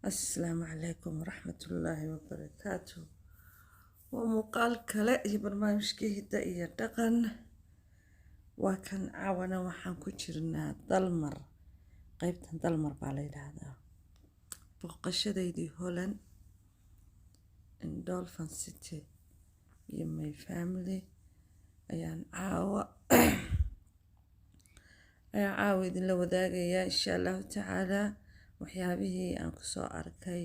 السلام عليكم ورحمة الله وبركاته. ومقال كلا برنامج كهدا إيا دقن وكان عاونا وحان كجرنا دلمر قيبتان دلمر بالي هذا بوقشديدي هولن in Dolphin City iyo my family ayaan caawa idinla wadaagayaa insha allahu tacaalaa waxyaabihii aan kusoo arkay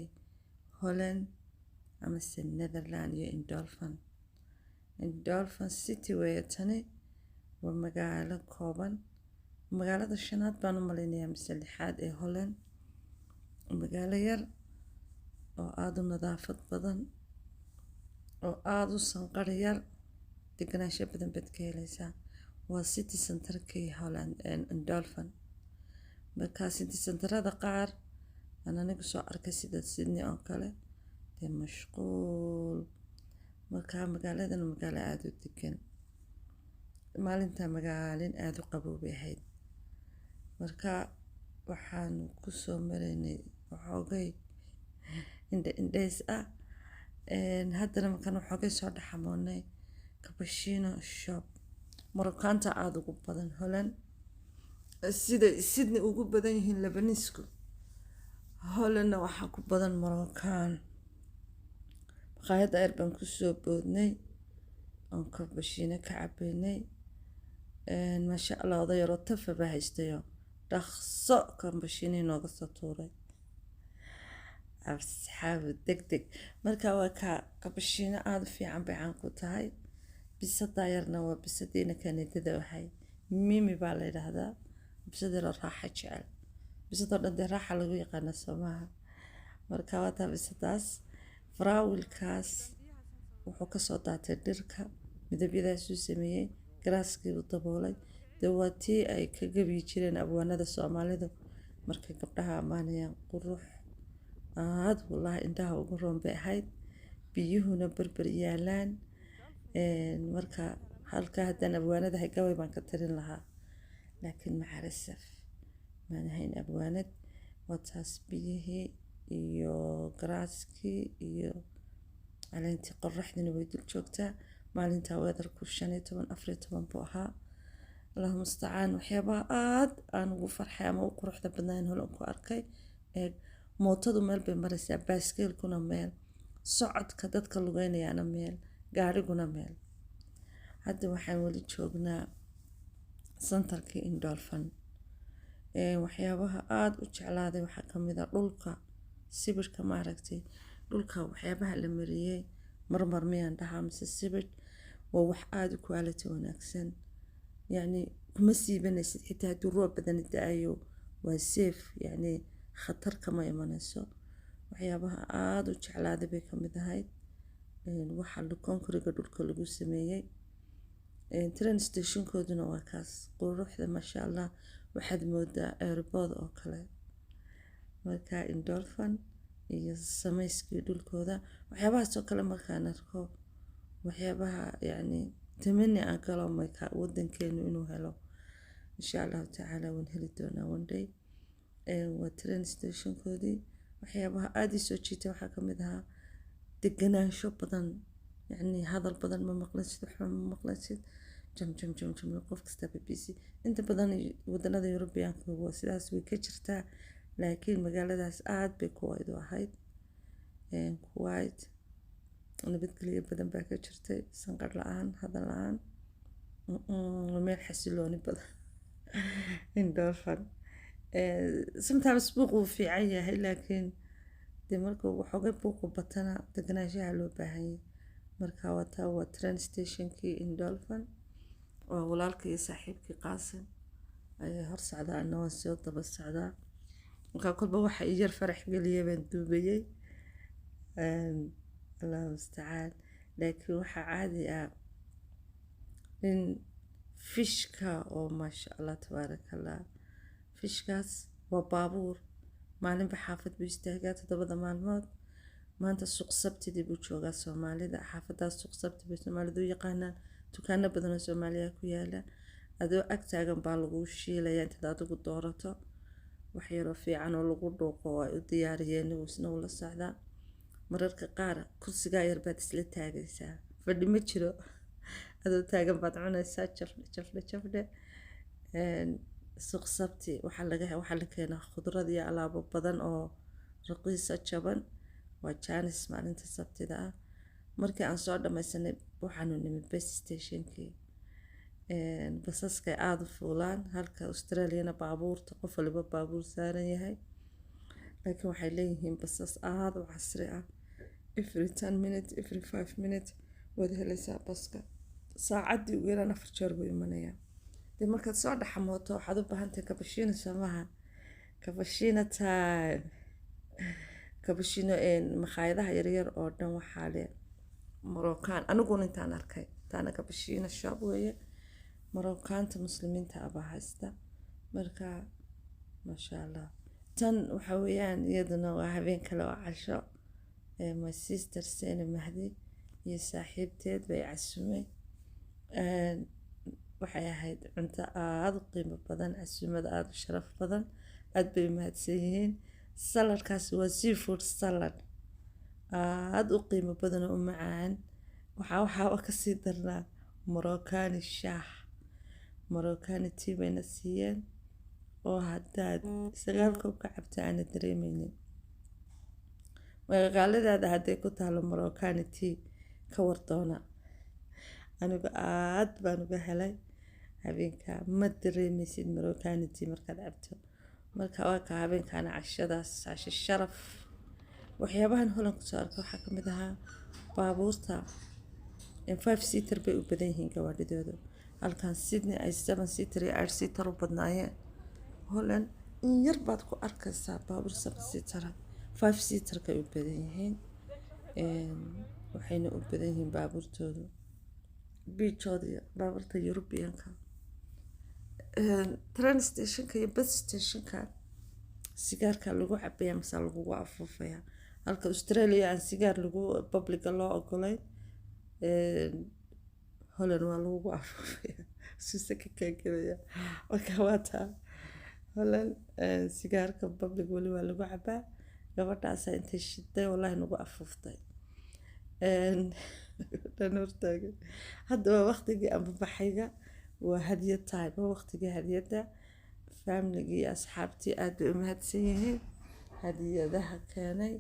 Holland amase Netherland iyo Dolphin City weeye tani waa magaalo kooban magaalada shanaad baan u malaynayaa mise lixaad ee Holland magaalo yar oo aad u nadaafad badan oo aad u sanqar yar deganaansho badan baad ka helaysaa waa city centerkii Holland Dolphin markaa city centerada qaar aan anigu soo arkay sida Sydney oo kale dee mashquul markaa magaaladan magaalo aad u degan maalinta magaalin aad u qabow bay ahayd marka waxaan kusoo maraynay waxoogay indhays ah haddana markaan waxoogay soo dhaxamoonay cappuccino shop Marokkaanta aad ugu badan Holland sida Sydney ugu badan yihiin Lebanese-ku Hollandna waxaa ku badan Marokkaan maqaayad dheer baan kusoo boodnay oon cappuccino ka cabaynay maasha Allah oday yaroo tafa baa haystayo dhaqso cappuccino inooga soo tuuray asxaab degdeg marka waa ka cappuccino aad u fiican bay caan ku tahay bisada yarna waa bisadeena Kanadada waxay mimi baa la yiraahdaa bisada la raaxa jecel bisada dhan dee raaxa lagu yaqaan Soomaha marka waa taa bisadaas faraawilkaas wuxuu ka soo daatay dhirka midabyadaas uu sameeyay graaskii uu daboolay dawaatii ay ka gabi jireen abwaanada Soomaalidu markay gabdhaha amaanayaan qurux aad wallahi indhaha ugu roon bay ahayd biyuhuna barbar yaalaan marka halka haddana abwaanada hay gabay baan ka tirin lahaa laakiin macalasaf maan ahayn abwaanad wataas biyihii iyo graaskii iyo caleentii qorraxdina way dul joogtaa maalinta weatherku 15-14 buu ahaa allahumma musta'aan waxyaabaha aad aan ugu farxay ama u quruxda badnaan Holland ku arkay mootadu meel bay maraysaa baaskiilkuna meel socodka dadka lugeynayaana meel gaariguna meel hadda waxaan wali joognaa centerkii Dolphin waxyaabaha aad u jeclaaday waxaa ka mid ah dhulka sibirka maaragtay dhulka waxyaabaha la mariyay marmar miyaan dhahaa mise sibir waa wax aad u quality wanaagsan yani kuma siibanaysid xitaa hadduu roob badan da'ayo waa safe yani khatar kama imanayso waxyaabaha aad u jeclaaday bay ka mid ahayd waxa concrete dhulka lagu sameeyay train stationkooduna waa kaas quruxda masha Allah waxaad moodaa airport oo kale marka Dolphin iyo samayskii dhulkooda waxyaabahaas oo kale markaan arko waxyaabaha yani tamani aan kala marka wadankeenu inuu helo insha Allah taala waan heli doonaa one day waa train stationkoodii waxyaabaha aad soo jiitay waxaa ka mid ahaa deganaansho badan yani hadal badan ma maqlaysid waxba ma maqlaysid jam qof kasta busy inta badan wadanada European-ka waa sidaas way ka jirtaa laakiin magaaladaas aad bay kuwayd u ahayd kuwayd nabadgelyo badan baa ka jirtay sanqar la'aan hadal la'aan meel xasilooni badan Dolphin sometimes buuq wuu fiican yahay laakiin dee marka waxoogay buuqu batana deganaanshaha loo baahan yahay marka waa train stationkii Dolphin oo walaalkii iyo saaxiibkii Qaasim ayay hor socdaa anna waan soo daba socdaa marka kolba waxa i yar farax geliyay baan duubayay Allah musta'aan laakiin waxa caadi ah in fishka oo masha Allah tabaarakallah fishkaas waa baabuur maalinba xaafad buu istaagaa 7 maalmood maanta suuq sabtidii buu joogaa Soomaalida xaafadaas suuq sabti bay Soomaalidu yaqaanaan dukaano badan oo Soomaaliya ku yaala adoo ag taagan baa lagu shiilaya inta aad ugu doorato waxyaro fiican oo lagu dhuuqo ay u diyaariyeen isna ula socdaa mararka qaar kursigaa yar baad isla taagaysaa fadhi ma jiro adoo taagan baad cunaysaa jafle suuq sabti waxaa la keenaa khudrad iyo alaabo badan oo raqiisa jaban waa jaanis maalinta sabtida ah markii aan soo dhamaysanay waxaanu nimid bus stationkii basaskay aada u fuulaan halka Australiana baabuurta qof waliba baabuur saaran yahay laakiin waxay leeyihiin basas aada u casri ah every 10 minutes every 5 minutes waad helaysaa baska saacadii ugu yaraan 4 jeer buu imanayaa dee markaad soo dhaxamooto waxaad u baahantahay kabashiino samaha kabashiino time kabashiino makhaayadaha yaryar oo dhan waxaa leh Moroccan aniguna intaan arkay taana kabashiino shop weeye Moroccaanta muslimiinta aba haysta marka masha Allah tan waxa weeyaan iyaduna waa habeen kale oo casho my sister Sena Mahdi iyo saaxiibteed bay casumay waxay ahayd cunto aad u qiimo badan casumad aad u sharaf badan aad bay mahadsan yihiin saladkaas waa seafood salad aad u qiimo badan oo macaan waxaa ka sii darnaa Moroccan shaah Moroccan tea bayna siiyeen oo haddaad sagaal koob ka cabta aana dareemaynin magaaladaada hadday ku taalo Moroccan tea ka wardoona anigu aad baan uga helay habeenka ma dareemaysid Moroccan tea markaad cabto marka waa ka habeenkaana cashadaas casho sharaf waxyaabahan Holland ku soo arko waxaa ka mid ahaa baabuurta 5 seater bay u badan yihiin gawaadhidooda halkan Sydney ay 7 seater iyo 8 seater u badnaayeen Holland in yar baad ku arkaysaa baabuur 7 seater 5 seater ka u badan yihiin waxayna u badan yihiin baabuurtooda beachooda baabuurta European-ka train station-ka iyo bus station-ka sigaarka lagu cabayaa mise lagu afuufayaa halka Australia aan sigaar lagu public loo ogolayn Holland waa lagu afuufayaa suusa ka kaagaya marka waata Holland sigaarka public wali waa lagu cabaa gabadhaas intay shiday wallahi nagu afuuftay hortaaga hadda waa waqtigii ambabaxayga waa hadiyad time waa waqtigii hadiyada family iyo asxaabtii aad bay u mahadsan yihiin hadiyadaha keenay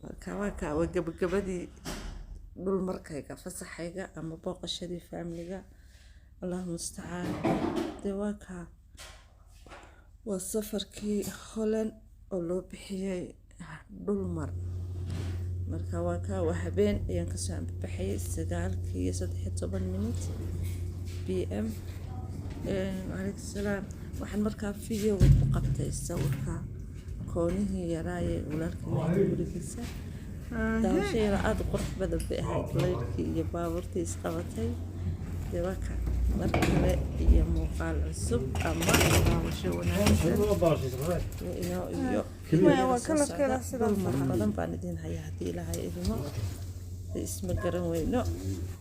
marka waa gabagabadii dhul markayga fasaxayga ama booqashadii family-ga Allahu musta'an dee waa safarkii Holland oo loo bixiyay dhul marka waa habeen ayaan ka soo baxay 9:13 PM alaykum salaam waxaan markaa video ku qabtay sawirka koonihii yaraaye walaalkii Mahdi gurigiisa daawashayda aad u qurux badan bay ahayd leyrkii iyo baabuurtii isqabatay dee mar kale iyo muuqaal cusub ama daawasho wanaagsan iyo kala badan baan idin hayaa haddii ilaahay idimo isma garan weyno